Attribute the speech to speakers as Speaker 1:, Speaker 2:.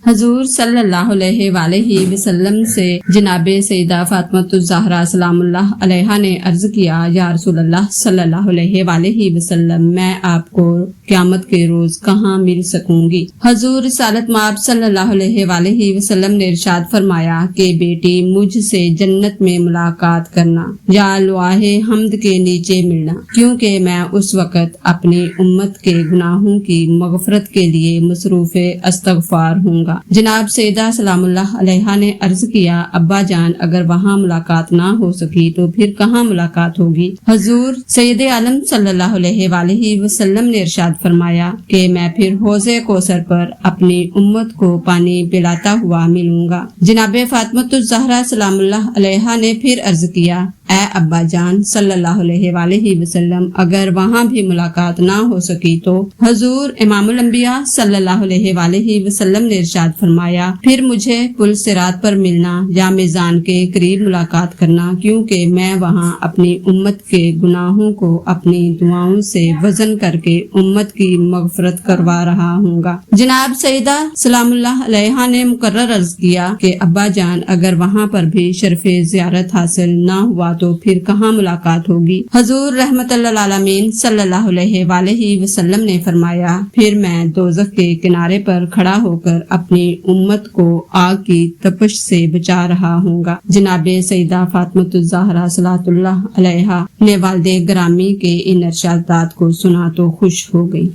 Speaker 1: حضور صلی اللہ علیہ وآلہ وسلم سے جناب سیدہ فاطمہ الزہرا سلام اللہ علیہا نے عرض کیا، یا رسول اللہ صلی اللہ علیہ وآلہ وسلم، میں آپ کو قیامت کے روز کہاں مل سکوں گی؟ حضور رسالت مآب صلی اللہ علیہ وآلہ وسلم نے ارشاد فرمایا کہ بیٹی، مجھ سے جنت میں ملاقات کرنا یا لواہ حمد کے نیچے ملنا، کیونکہ میں اس وقت اپنی امت کے گناہوں کی مغفرت کے لیے مصروف استغفار ہوں گا۔ جناب سیدہ سلام اللہ علیہا نے عرض کیا، ابا جان، اگر وہاں ملاقات نہ ہو سکی تو پھر کہاں ملاقات ہوگی؟ حضور سید عالم صلی اللہ علیہ وآلہ وسلم نے ارشاد فرمایا کہ میں پھر حوض کوثر پر اپنی امت کو پانی پلاتا ہوا ملوں گا۔ جناب فاطمہ الزہرا سلام اللہ علیہا نے پھر عرض کیا، اے ابا جان صلی اللہ علیہ وآلہ وسلم، اگر وہاں بھی ملاقات نہ ہو سکی تو حضور امام الانبیاء صلی اللہ علیہ وآلہ وسلم نے ارشاد فرمایا، پھر مجھے پل صراط پر ملنا یا میزان کے قریب ملاقات کرنا، کیونکہ میں وہاں اپنی امت کے گناہوں کو اپنی دعاؤں سے وزن کر کے امت کی مغفرت کروا رہا ہوں گا۔ جناب سیدہ سلام اللہ علیہا نے مقرر عرض کیا کہ ابا جان، اگر وہاں پر بھی شرف زیارت حاصل نہ ہوا تو پھر کہاں ملاقات ہوگی؟ حضور رحمت اللہ العالمین صلی اللہ علیہ وآلہ وسلم نے فرمایا، پھر میں دوزخ کے کنارے پر کھڑا ہو کر اپنی امت کو آگ کی تپش سے بچا رہا ہوں گا۔ جناب سیدہ فاطمہ الزہرا صلوات اللہ علیہا نے والد گرامی کے ان ارشادات کو سنا تو خوش ہو گئی۔